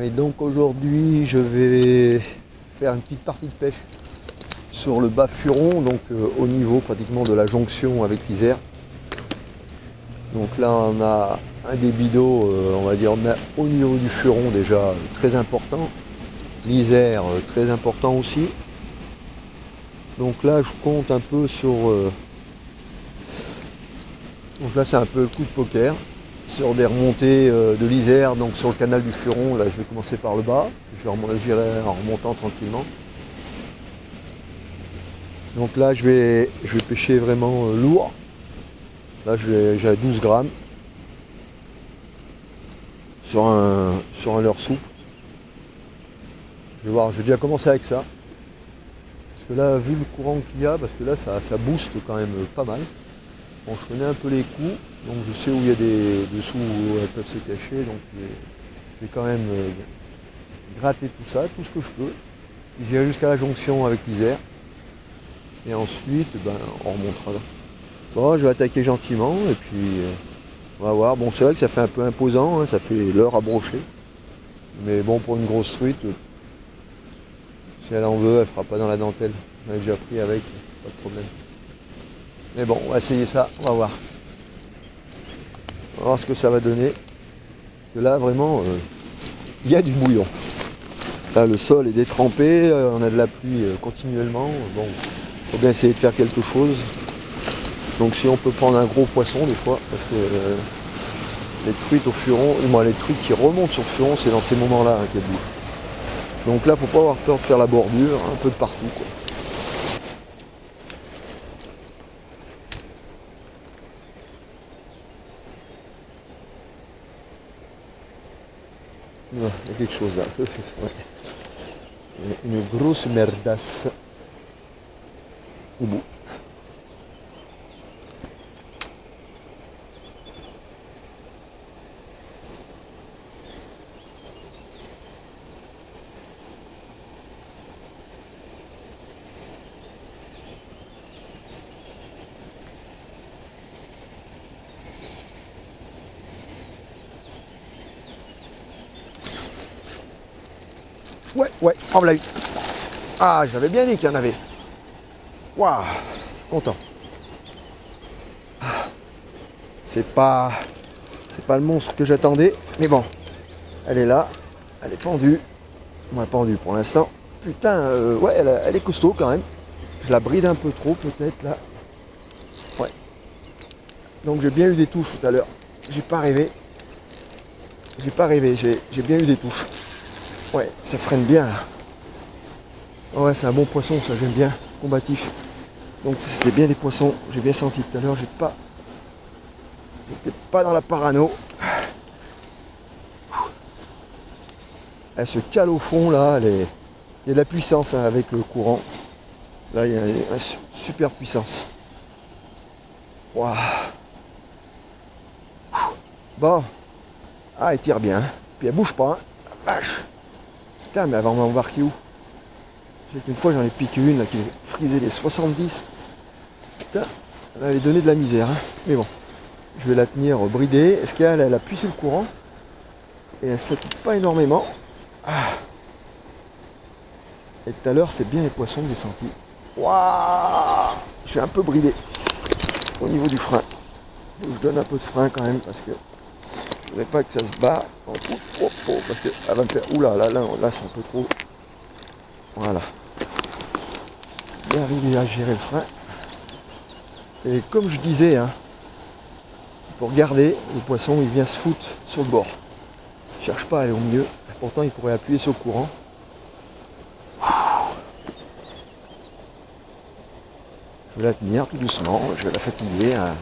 Et donc aujourd'hui je vais faire une petite partie de pêche sur le bas Furon, donc au niveau pratiquement de la jonction avec l'Isère. Donc là on a un débit d'eau, on va dire au niveau du Furon déjà très important, l'Isère très important aussi. Donc là je compte un peu sur... donc là c'est un peu le coup de poker. Sur des remontées de l'Isère, donc sur le canal du Furon, là je vais commencer par le bas, j'irai en remontant tranquillement. Donc là je vais pêcher vraiment lourd. Là j'ai à 12 grammes sur un leurre souple. Je vais voir, je vais déjà commencer avec ça. Parce que là, vu le courant qu'il y a, parce que là ça booste quand même pas mal. Bon, je connais un peu les coups, donc je sais où il y a des dessous où elles peuvent se cacher, donc je vais quand même gratter tout ça, tout ce que je peux. J'irai jusqu'à la jonction avec l'Isère. Et ensuite, on remontera là. Bon, je vais attaquer gentiment et puis on va voir. Bon, c'est vrai que ça fait un peu imposant, hein, ça fait l'heure à brocher. Mais bon, pour une grosse truite, si elle en veut, elle fera pas dans la dentelle. On a déjà pris avec, pas de problème. Mais bon, on va essayer ça, on va voir. On va voir ce que ça va donner. Parce que là, vraiment, il y a du bouillon. Là, le sol est détrempé, on a de la pluie continuellement. Bon, il faut bien essayer de faire quelque chose. Donc si on peut prendre un gros poisson des fois, parce que les truites au Furon, moi les truites qui remontent sur le Furon, c'est dans ces moments-là hein, qu'elles bougent. Donc là, faut pas avoir peur de faire la bordure, un peu de partout, quoi. Il y a quelque chose là. Ouais. Une grosse merdasse au bout. Ouais, on l'a eu. Ah, j'avais bien dit qu'il y en avait. Waouh, content. C'est pas le monstre que j'attendais, mais bon, elle est là, elle est pendue. Moins pendue pour l'instant. Putain, ouais, elle est costaud quand même. Je la bride un peu trop peut-être là. Ouais. Donc j'ai bien eu des touches tout à l'heure. J'ai pas rêvé, j'ai bien eu des touches. Ouais, ça freine bien là. Ouais, c'est un bon poisson, ça j'aime bien, combatif. Donc c'était bien des poissons, j'ai bien senti tout à l'heure, j'étais pas dans la parano. Elle se cale au fond là, il y a de la puissance hein, avec le courant. Là il y a une super puissance. Waouh. Bon. Ah, elle tire bien. Puis elle bouge pas. Hein. La vache. Putain, mais elle va m'embarquer où? Une fois j'en ai piqué une là, qui frisait les 70. Putain, elle m'avait donné de la misère. Hein. Mais bon, je vais la tenir bridée. Est-ce qu'elle appuie sur le courant? Et elle se fatigue pas énormément. Ah. Et tout à l'heure, c'est bien les poissons que j'ai senti. Waouh! Je suis un peu bridé au niveau du frein. Donc, je donne un peu de frein quand même parce que je voudrais pas que ça se bat. Parce que elle va me faire. Oula, là c'est un peu trop. Voilà. Bien arriver à gérer le frein. Et comme je disais, hein, pour garder, le poisson il vient se foutre sur le bord. Il cherche pas à aller au milieu. Pourtant il pourrait appuyer sur le courant. Je vais la tenir tout doucement, je vais la fatiguer. Hein.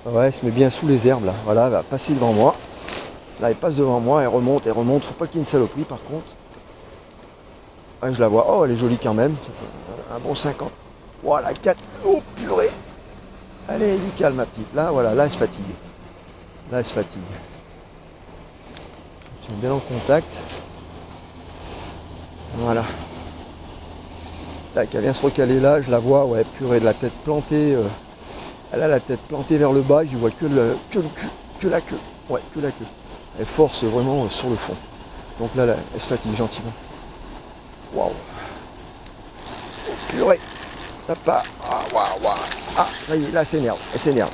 Ouais, elle se met bien sous les herbes là. Voilà, elle va passer devant moi. Là, elle passe devant moi, elle remonte. Faut pas qu'il y ait une saloperie par contre. Ouais, je la vois. Oh, elle est jolie quand même. Ça fait un bon 50. Voilà, 4. Oh, purée. Allez, du calme, ma petite. Là, voilà, là, elle se fatigue. Là, elle se fatigue. Je suis bien en contact. Voilà. Tac, elle vient se recaler là, je la vois, ouais, purée, de la tête plantée. Elle a la tête plantée vers le bas, je vois que le cul, que la queue. Ouais, que la queue. Elle force vraiment sur le fond. Donc là, elle se fatigue gentiment. Waouh. Purée. Ça part. Ah, waouh, waouh. Ah, ça y est, là, elle s'énerve. Elle s'énerve.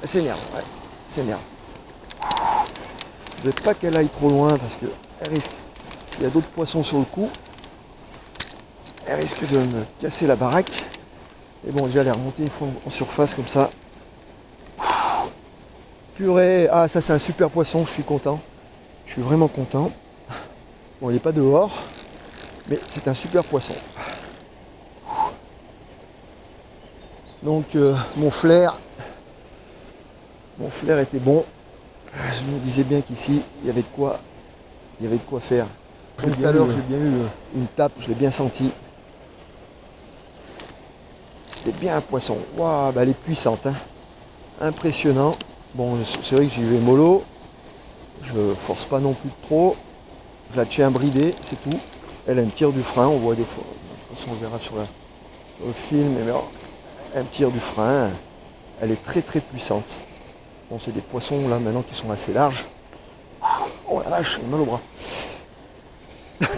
Elle s'énerve, ouais. Elle s'énerve. Je ne veux pas qu'elle aille trop loin parce qu'elle risque, s'il y a d'autres poissons sur le coup, elle risque de me casser la baraque. Et bon, déjà, elle est remontée une fois en surface comme ça. Purée. Ah, ça, c'est un super poisson. Je suis content. Je suis vraiment content. Bon, il n'est pas dehors, mais c'est un super poisson. Donc, mon flair était bon. Je me disais bien qu'ici, il y avait de quoi faire. Comme tout à l'heure, j'ai bien eu une tape, je l'ai bien senti. C'était bien un poisson. Waouh, bah elle est puissante, hein. Impressionnant. Bon, c'est vrai que j'y vais mollo. Je force pas non plus trop. Je la tiens bridée, c'est tout. Elle me tire du frein, on voit des fois. De toute façon, on verra sur le film. Mais elle me tire du frein. Elle est très très puissante. Bon, c'est des poissons là maintenant qui sont assez larges. Oh la vache, j'ai mal au bras.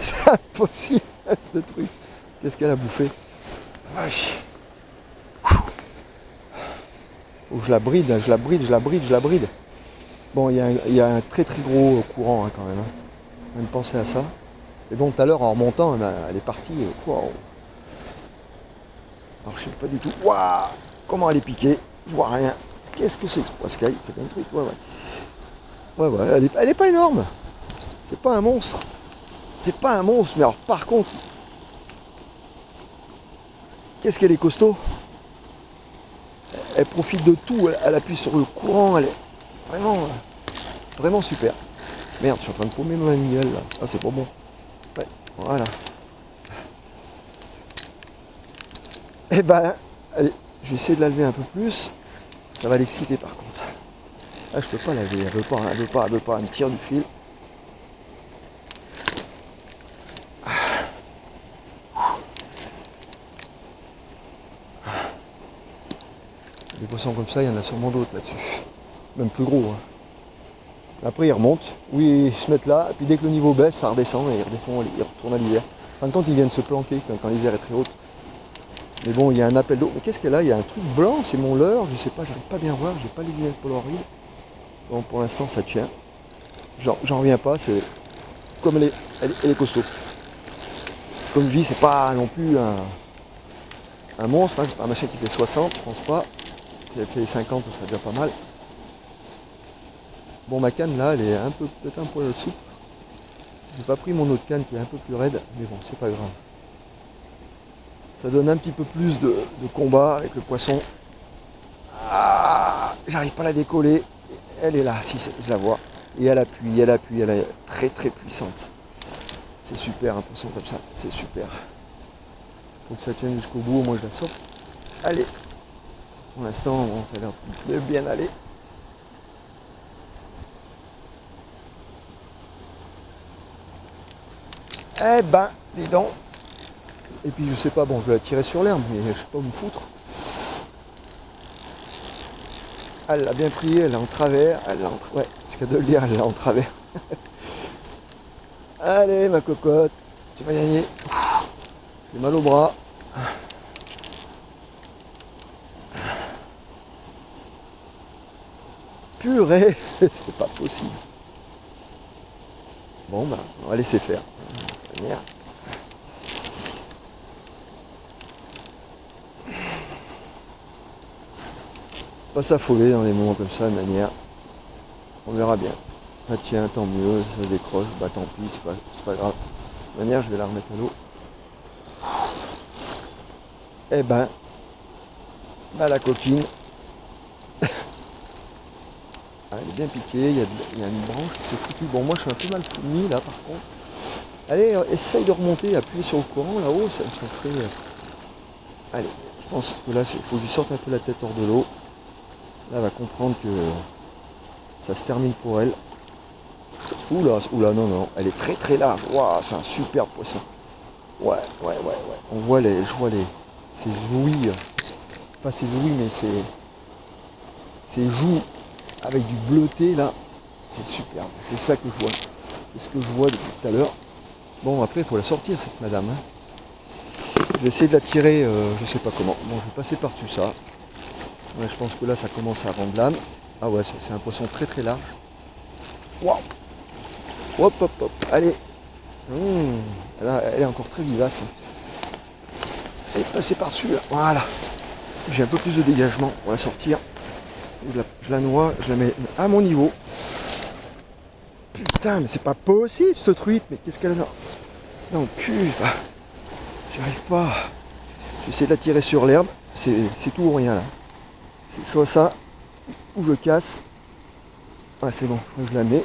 C'est impossible ce truc. Qu'est-ce qu'elle a bouffé? Vache. Faut que je la bride, je la bride. Bon, il y a un très très gros courant hein, quand même. Hein. Même penser à ça. Et bon, tout à l'heure en remontant, elle est partie. Wow. Alors je sais pas du tout. Waouh, comment elle est piquée? Je vois rien. Qu'est-ce que c'est que ce poiscaille? C'est un truc, ouais. Ouais, elle est pas énorme. C'est pas un monstre. C'est pas un monstre, mais alors par contre, qu'est-ce qu'elle est costaud? Elle profite de tout, elle appuie sur le courant, elle est vraiment super. Merde, je suis en train de paumer ma manuelle là. Ah, c'est pas bon. Ouais, voilà. Et ben, allez, je vais essayer de la lever un peu plus. Ça va l'exciter par contre. Ah, je peux pas la lever, elle veut pas, elle me tire du fil. Des poissons comme ça, il y en a sûrement d'autres là-dessus. Même plus gros. Hein. Après, ils remontent. Oui, ils se mettent là. Et puis dès que le niveau baisse, ça redescend et ils retournent à l'hiver. En fin de compte, ils viennent se planquer quand l'hiver est très haute. Mais bon, il y a un appel d'eau. Mais qu'est-ce qu'elle a? Il y a un truc blanc, c'est mon leurre. Je sais pas, j'arrive pas à bien voir. J'ai pas les lunettes Polaroid. Bon, pour l'instant, ça tient. J'en reviens pas. C'est comme elle est costaud. Comme je dis, c'est pas non plus un monstre. Hein. C'est pas un machin qui fait 60, je pense pas. Si elle fait 50, ce serait déjà pas mal. Bon, ma canne là, elle est peut-être un poil souple. J'ai pas pris mon autre canne qui est un peu plus raide, mais bon, c'est pas grave. Ça donne un petit peu plus de combat avec le poisson. Ah, j'arrive pas à la décoller. Elle est là, si je la vois. Et elle appuie, elle est très très puissante. C'est super un poisson comme ça, c'est super. Faut que ça tienne jusqu'au bout, moi je la sors. Allez. Pour l'instant, bon, ça a l'air de bien aller. Eh ben, dis donc. Et puis je sais pas, bon je vais la tirer sur l'herbe, mais je sais pas où me foutre. Elle l'a bien pris, elle est en travers, ouais, c'est qu'à de le dire, elle est en travers. Allez ma cocotte, tu vas gagner. J'ai mal au bras. Purée, c'est pas possible. Bon bah, on va laisser faire. Merde. Pas s'affoler dans des moments comme ça, de manière. On verra bien. Ça tient, tant mieux, ça se décroche, bah tant pis, c'est pas grave. De manière, je vais la remettre à l'eau. Eh ben, bah la coquine. Ah, elle est bien piquée, il y a une branche qui s'est foutue. Bon, moi je suis un peu mal mis là par contre. Allez, essaye de remonter, appuyer sur le courant là-haut, ça ferait. Allez, je pense que là, il faut que je sorte un peu la tête hors de l'eau. Là, elle va comprendre que ça se termine pour elle. Oula, non, elle est très très large. Waouh, c'est un super poisson. Ouais. On voit je vois ses ouïes, pas ses ouïes, mais ses joues avec du bleuté là. C'est superbe, c'est ça que je vois. C'est ce que je vois depuis tout à l'heure. Bon, après, il faut la sortir, cette madame. Hein. Je vais essayer de la tirer, je sais pas comment. Bon, je vais passer par-dessus ça. Ouais, je pense que là, ça commence à rendre l'âme. Ah ouais, c'est un poisson très très large. Waouh! Hop, hop, hop. Allez. Elle est encore très vivace. C'est passé par-dessus. Voilà. J'ai un peu plus de dégagement. On va la sortir. Je la noie, je la mets à mon niveau. Putain, mais c'est pas possible cette truite. Mais qu'est-ce qu'elle a dans le cul? J'y arrive pas. J'essaie de la tirer sur l'herbe. C'est tout ou rien là. C'est soit ça, ou je casse. Ah, c'est bon, je la mets.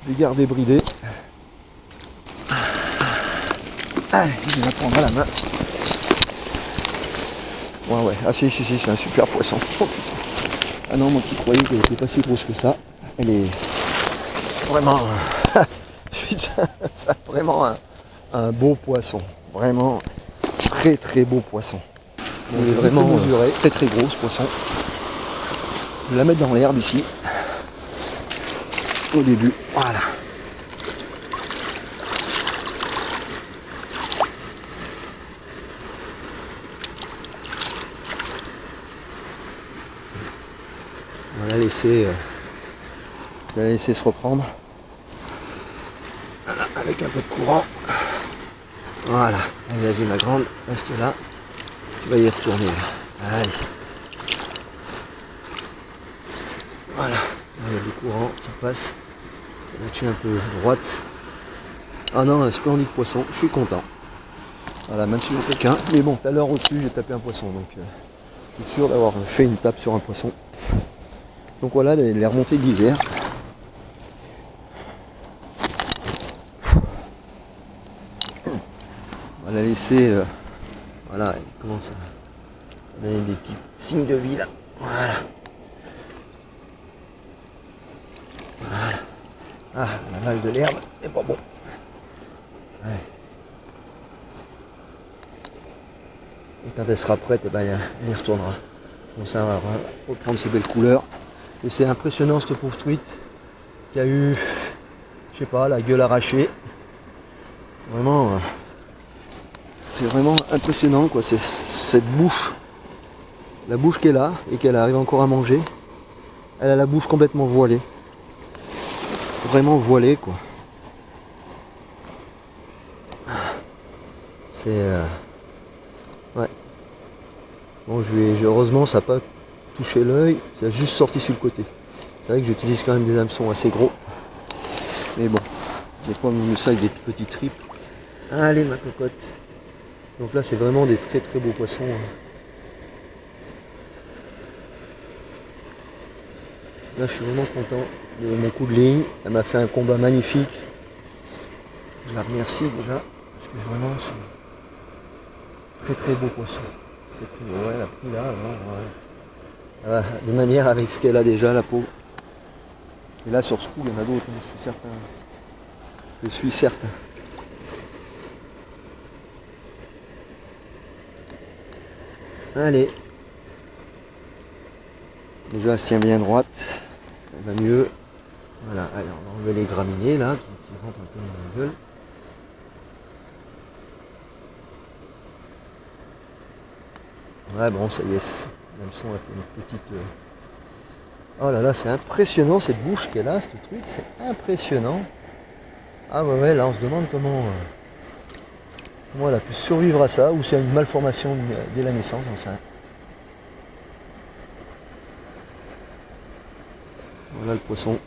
Je vais garder bridée. Allez, je vais la prendre à la main. Ouais, ah si, c'est un super poisson. Oh, putain. Ah non, moi qui croyais qu'elle était pas si grosse que ça. Elle est vraiment, putain, c'est vraiment un beau poisson. Vraiment très très beau poisson. Elle est vraiment mesurée, très très gros ce poisson. Je vais la mettre dans l'herbe ici. Au début, voilà. On va la laisser, se reprendre. Voilà, avec un peu de courant. Voilà. Allez, vas-y ma grande, reste là. Tu vas y retourner là. Allez. Voilà. Il y a du courant, ça passe. Ça va tuer un peu droite. Ah non, un splendide poisson, je suis content. Voilà, même si j'en fais qu'un. Mais bon, tout à l'heure au-dessus, j'ai tapé un poisson. Donc je suis sûr d'avoir fait une tape sur un poisson. Donc voilà les remontées d'hiver. On va la laisser. Voilà, il commence à donner des petits signes de vie là. Voilà. Voilà. Ah, on a mal de l'herbe, c'est pas bon. Ouais. Et quand elle sera prête, eh ben, elle y retournera. Comme ça, on va reprendre ses belles couleurs. Et c'est impressionnant cette pauvre truite qui a eu, je sais pas, la gueule arrachée. Vraiment, c'est vraiment impressionnant quoi. C'est cette bouche, la bouche qu'elle a et qu'elle arrive encore à manger. Elle a la bouche complètement voilée. Vraiment voilée quoi. C'est ouais. Bon, heureusement ça n'a pas touché l'œil, ça a juste sorti sur le côté. C'est vrai que j'utilise quand même des hameçons assez gros. Mais bon, des fois même ça avec des petites tripes. Allez ma cocotte. Donc là c'est vraiment des très très beaux poissons. Là je suis vraiment content de mon coup de ligne. Elle m'a fait un combat magnifique. Je la remercie déjà. Parce que vraiment c'est très très beau poisson. Très très beau. Ouais, elle a pris là. Ouais. De manière avec ce qu'elle a déjà la peau. Et là sur ce coup il y en a d'autres, je suis certain. Je suis certain. Allez. Déjà elle se tient bien droite. Elle va mieux. Voilà, allez, on va enlever les graminées là qui rentrent un peu dans la gueule. Ouais bon ça y est, l'hameçon a fait une petite. Oh là là, c'est impressionnant cette bouche qu'elle a, cette truite, c'est impressionnant. Ah ouais, là on se demande comment elle a pu survivre à ça, ou c'est une malformation dès la naissance, on sait. Voilà le poisson.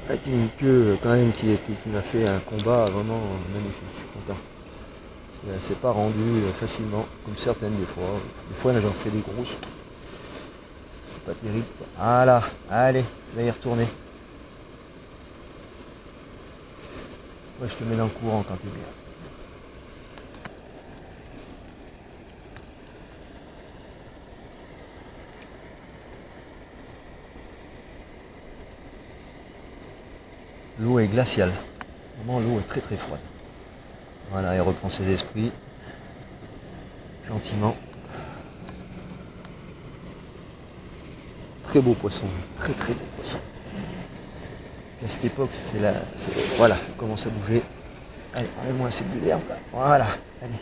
Avec une queue quand même qui m'a fait un combat vraiment magnifique, je suis content. Elle ne s'est pas rendue facilement, comme certaines des fois. Des fois j'en fais des grosses. C'est pas terrible. Voilà, allez, je vais y retourner. Ouais, je te mets dans le courant quand t'es bien. L'eau est glaciale. Vraiment, l'eau est très très froide. Voilà, elle reprend ses esprits. Gentiment. Très beau poisson. Très très beau poisson. À cette époque, voilà, elle commence à bouger. Allez, enlève-moi ces bouts d'herbe là. Voilà, allez.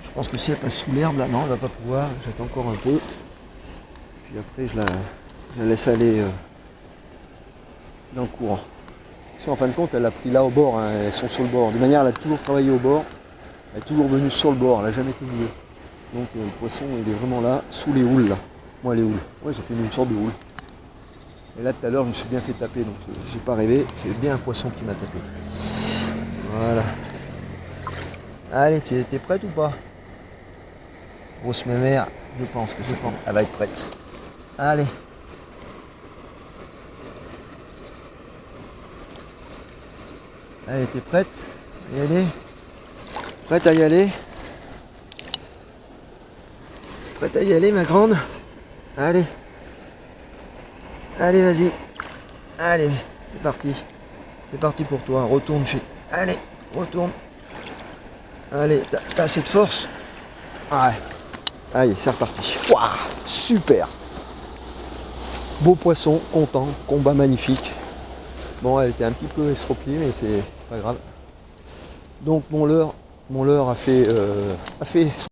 Je pense que si elle passe sous l'herbe là, non, elle va pas pouvoir. J'attends encore un peu. Puis après, je la laisse aller dans le courant. Parce qu'en fin de compte, elle a pris là au bord, hein, elles sont sur le bord. De manière, elle a toujours travaillé au bord. Elle est toujours venue sur le bord, elle n'a jamais été milieu. Donc le poisson, il est vraiment là, sous les houles là. Moi, les houles. Ouais, ça fait une sorte de houle. Et là, tout à l'heure, je me suis bien fait taper, donc j'ai pas rêvé. C'est bien un poisson qui m'a tapé. Voilà. Allez, t'es prête ou pas? Grosse mémère, je pense que c'est bon. Elle va être prête. Allez. Allez, t'es prête à y aller? Prête à y aller? Prête à y aller, ma grande? Allez. Allez, vas-y. Allez, c'est parti. C'est parti pour toi. Retourne chez... Allez, retourne. Allez, t'as assez de force? Ouais. Allez, c'est reparti. Waouh, super. Beau poisson, content, combat magnifique. Bon, elle était un petit peu estropiée, mais c'est pas grave. Donc mon leurre a fait